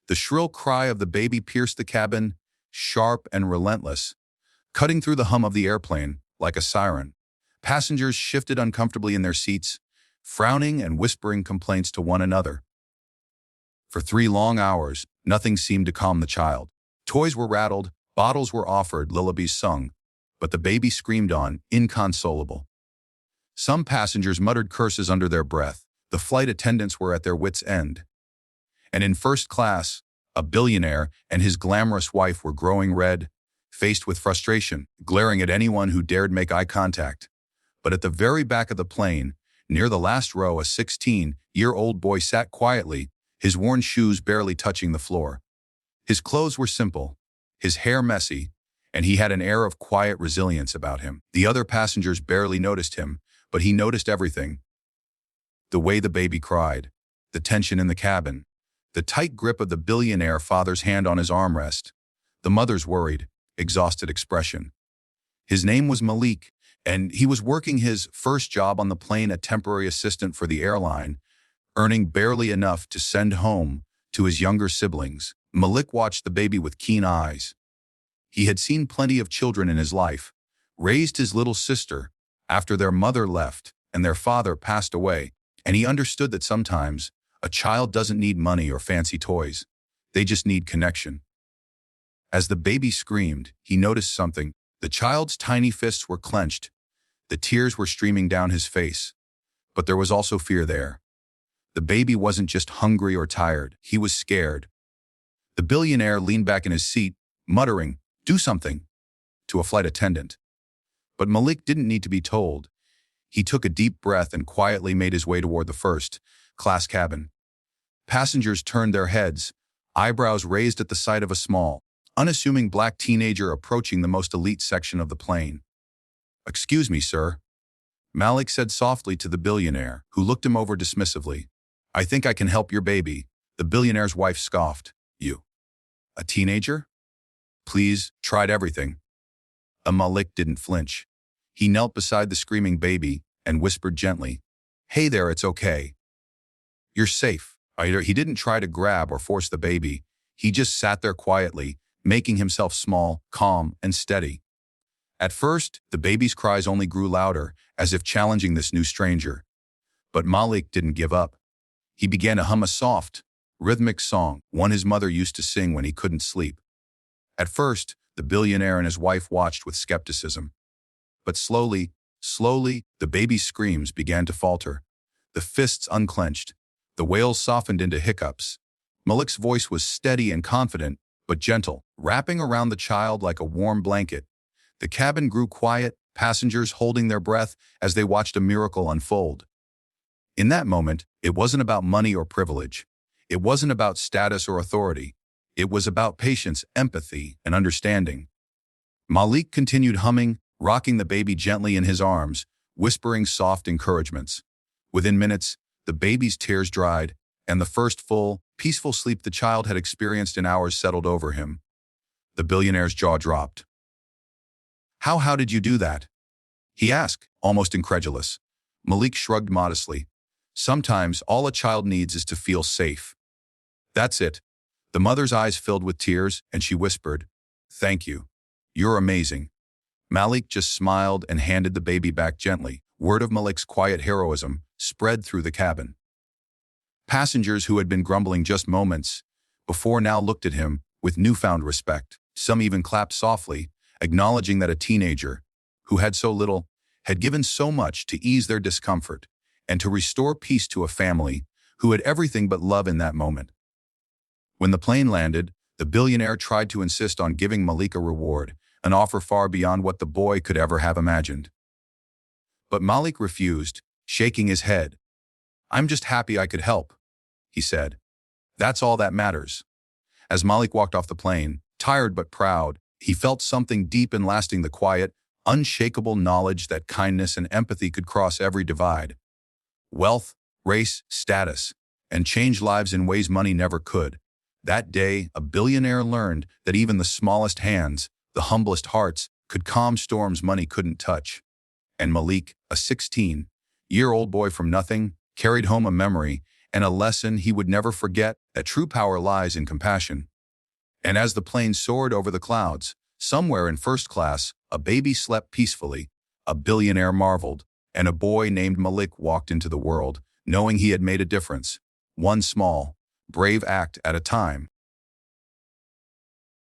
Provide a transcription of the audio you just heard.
The shrill cry of the baby pierced the cabin, sharp and relentless, cutting through the hum of the airplane like a siren. Passengers shifted uncomfortably in their seats, frowning and whispering complaints to one another. For 3 long hours, nothing seemed to calm the child. Toys were rattled, bottles were offered, lullabies sung, but the baby screamed on, inconsolable. Some passengers muttered curses under their breath. The flight attendants were at their wits' end. And in first class, a billionaire and his glamorous wife were growing red, faced with frustration, glaring at anyone who dared make eye contact. But at the very back of the plane, near the last row, a 16-year-old boy sat quietly, his worn shoes barely touching the floor. His clothes were simple, his hair messy, and he had an air of quiet resilience about him. The other passengers barely noticed him, but he noticed everything. The way the baby cried, the tension in the cabin, the tight grip of the billionaire father's hand on his armrest, the mother's worried, exhausted expression. His name was Malik, and he was working his first job on the plane, a temporary assistant for the airline, earning barely enough to send home to his younger siblings. Malik watched the baby with keen eyes. He had seen plenty of children in his life, raised his little sister after their mother left and their father passed away, and he understood that sometimes a child doesn't need money or fancy toys. They just need connection. As the baby screamed, he noticed something. The child's tiny fists were clenched. The tears were streaming down his face. But there was also fear there. The baby wasn't just hungry or tired. He was scared. The billionaire leaned back in his seat, muttering, "Do something," to a flight attendant. But Malik didn't need to be told. He took a deep breath and quietly made his way toward the first-class cabin. Passengers turned their heads, eyebrows raised at the sight of a small, unassuming black teenager approaching the most elite section of the plane. "Excuse me, sir," Malik said softly to the billionaire, who looked him over dismissively. "I think I can help your baby." The billionaire's wife scoffed. "You? A teenager? Please, tried everything." Malik didn't flinch. He knelt beside the screaming baby and whispered gently, "Hey there, it's okay. You're safe." He didn't try to grab or force the baby. He just sat there quietly, making himself small, calm, and steady. At first, the baby's cries only grew louder, as if challenging this new stranger. But Malik didn't give up. He began to hum a soft, rhythmic song, one his mother used to sing when he couldn't sleep. At first, the billionaire and his wife watched with skepticism. But slowly, the baby's screams began to falter. The fists unclenched. The wails softened into hiccups. Malik's voice was steady and confident, but gentle, wrapping around the child like a warm blanket. The cabin grew quiet, passengers holding their breath as they watched a miracle unfold. In that moment, it wasn't about money or privilege. It wasn't about status or authority. It was about patience, empathy, and understanding. Malik continued humming, rocking the baby gently in his arms, whispering soft encouragements. Within minutes, the baby's tears dried, and the first full, peaceful sleep the child had experienced in hours settled over him. The billionaire's jaw dropped. How did you do that?" he asked, almost incredulous. Malik shrugged modestly. "Sometimes all a child needs is to feel safe. That's it." The mother's eyes filled with tears, and she whispered, "Thank you. You're amazing." Malik just smiled and handed the baby back gently. Word of Malik's quiet heroism spread through the cabin. Passengers who had been grumbling just moments before now looked at him with newfound respect. Some even clapped softly, acknowledging that a teenager, who had so little, had given so much to ease their discomfort and to restore peace to a family who had everything but love in that moment. When the plane landed, the billionaire tried to insist on giving Malik a reward, an offer far beyond what the boy could ever have imagined. But Malik refused, shaking his head. "I'm just happy I could help," he said. "That's all that matters." As Malik walked off the plane, tired but proud, he felt something deep and lasting, the quiet, unshakable knowledge that kindness and empathy could cross every divide. Wealth, race, status, and change lives in ways money never could. That day, a billionaire learned that even the smallest hands, the humblest hearts, could calm storms money couldn't touch. And Malik, a 16-year-old boy from nothing, carried home a memory and a lesson he would never forget, that true power lies in compassion. And as the plane soared over the clouds, somewhere in first class, a baby slept peacefully, a billionaire marveled, and a boy named Malik walked into the world, knowing he had made a difference, one small, brave act at a time.